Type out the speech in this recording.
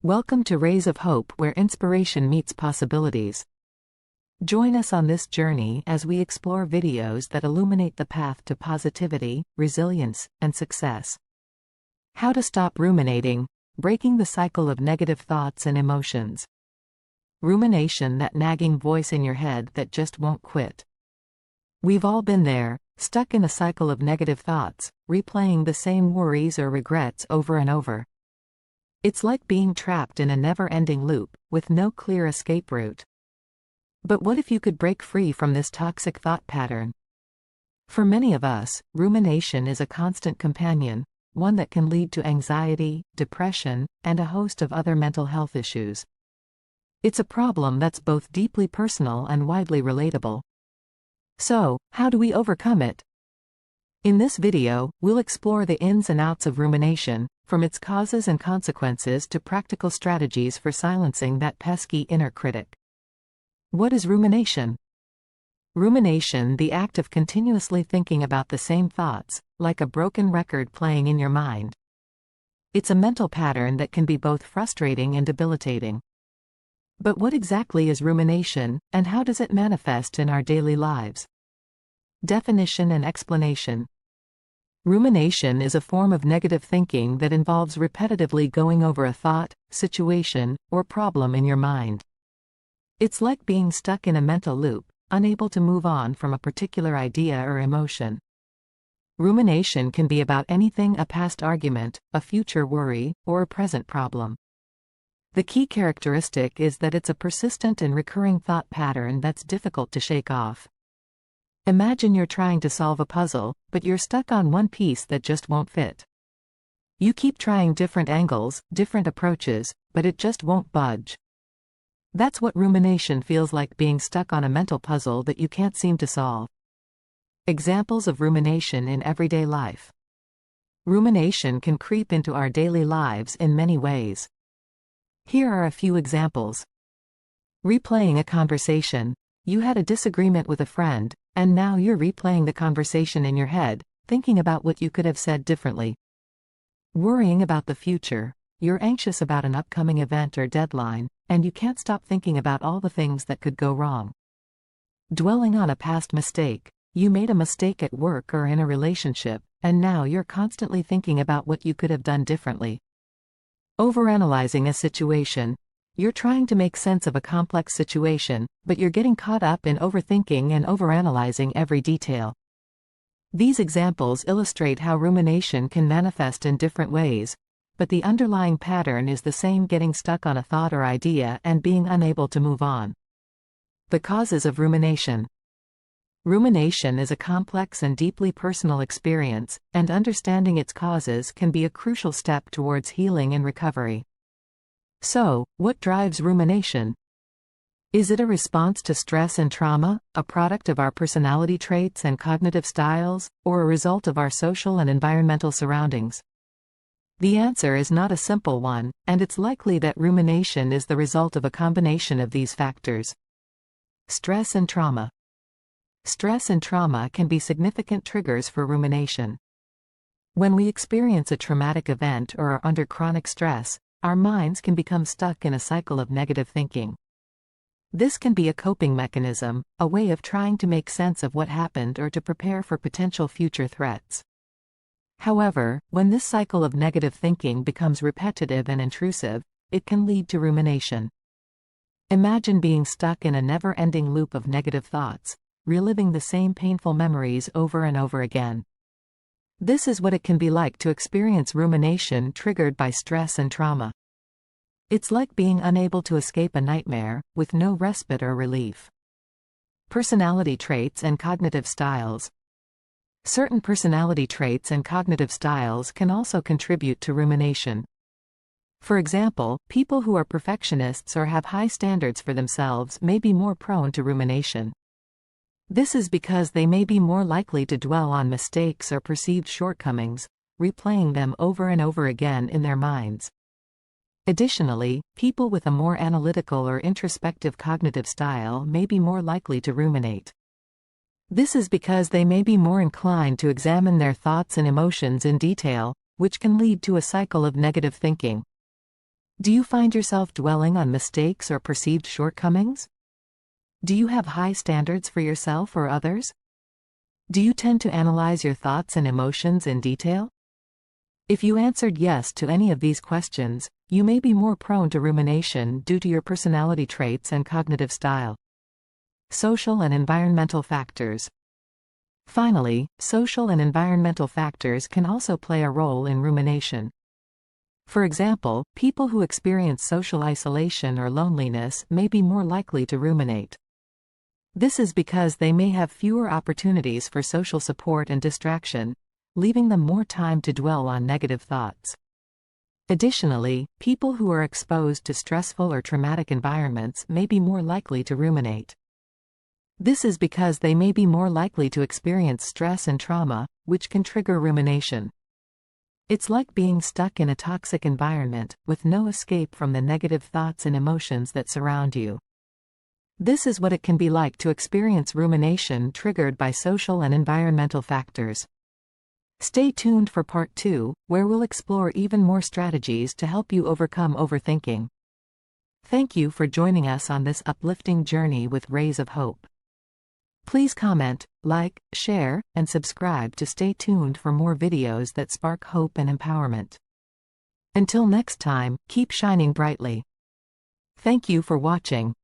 Welcome to Rays of Hope, where inspiration meets possibilities. Join us on this journey as we explore videos that illuminate the path to positivity, resilience, and success. How to stop ruminating, breaking the cycle of negative thoughts and emotions. Rumination, that nagging voice in your head that just won't quit. We've all been there, stuck in a cycle of negative thoughts, replaying the same worries or regrets over and over. It's like being trapped in a never-ending loop, with no clear escape route. But what if you could break free from this toxic thought pattern? For many of us, rumination is a constant companion, one that can lead to anxiety, depression, and a host of other mental health issues. It's a problem that's both deeply personal and widely relatable. So, how do we overcome it? In this video, we'll explore the ins and outs of rumination, from its causes and consequences to practical strategies for silencing that pesky inner critic. What is rumination? Rumination, the act of continuously thinking about the same thoughts, like a broken record playing in your mind. It's a mental pattern that can be both frustrating and debilitating. But what exactly is rumination, and how does it manifest in our daily lives? Definition and explanation. Rumination is a form of negative thinking that involves repetitively going over a thought, situation, or problem in your mind. It's like being stuck in a mental loop, unable to move on from a particular idea or emotion. Rumination can be about anything: a past argument, a future worry, or a present problem. The key characteristic is that it's a persistent and recurring thought pattern that's difficult to shake off. Imagine you're trying to solve a puzzle, but you're stuck on one piece that just won't fit. You keep trying different angles, different approaches, but it just won't budge. That's what rumination feels like, being stuck on a mental puzzle that you can't seem to solve. Examples of rumination in everyday life. Rumination can creep into our daily lives in many ways. Here are a few examples. Replaying a conversation. You had a disagreement with a friend, and now you're replaying the conversation in your head, thinking about what you could have said differently. Worrying about the future. You're anxious about an upcoming event or deadline, and you can't stop thinking about all the things that could go wrong. Dwelling on a past mistake. You made a mistake at work or in a relationship, and now you're constantly thinking about what you could have done differently. Overanalyzing a situation. You're trying to make sense of a complex situation, but you're getting caught up in overthinking and overanalyzing every detail. These examples illustrate how rumination can manifest in different ways, but the underlying pattern is the same: getting stuck on a thought or idea and being unable to move on. The causes of rumination. Rumination is a complex and deeply personal experience, and understanding its causes can be a crucial step towards healing and recovery. So, what drives rumination? Is it a response to stress and trauma, a product of our personality traits and cognitive styles, or a result of our social and environmental surroundings? The answer is not a simple one, and it's likely that rumination is the result of a combination of these factors. Stress and trauma. Stress and trauma can be significant triggers for rumination. When we experience a traumatic event or are under chronic stress, our minds can become stuck in a cycle of negative thinking. This can be a coping mechanism, a way of trying to make sense of what happened or to prepare for potential future threats. However, when this cycle of negative thinking becomes repetitive and intrusive, it can lead to rumination. Imagine being stuck in a never-ending loop of negative thoughts, reliving the same painful memories over and over again. This is what it can be like to experience rumination triggered by stress and trauma. It's like being unable to escape a nightmare, with no respite or relief. Personality traits and cognitive styles. Certain personality traits and cognitive styles can also contribute to rumination. For example, people who are perfectionists or have high standards for themselves may be more prone to rumination. This is because they may be more likely to dwell on mistakes or perceived shortcomings, replaying them over and over again in their minds. Additionally, people with a more analytical or introspective cognitive style may be more likely to ruminate. This is because they may be more inclined to examine their thoughts and emotions in detail, which can lead to a cycle of negative thinking. Do you find yourself dwelling on mistakes or perceived shortcomings? Do you have high standards for yourself or others? Do you tend to analyze your thoughts and emotions in detail? If you answered yes to any of these questions, you may be more prone to rumination due to your personality traits and cognitive style. Social and environmental factors. Finally, social and environmental factors can also play a role in rumination. For example, people who experience social isolation or loneliness may be more likely to ruminate. This is because they may have fewer opportunities for social support and distraction, leaving them more time to dwell on negative thoughts. Additionally, people who are exposed to stressful or traumatic environments may be more likely to ruminate. This is because they may be more likely to experience stress and trauma, which can trigger rumination. It's like being stuck in a toxic environment, with no escape from the negative thoughts and emotions that surround you. This is what it can be like to experience rumination triggered by social and environmental factors. Stay tuned for Part 2, where we'll explore even more strategies to help you overcome overthinking. Thank you for joining us on this uplifting journey with rays of hope. Please comment, like, share, and subscribe to stay tuned for more videos that spark hope and empowerment. Until next time, keep shining brightly. Thank you for watching.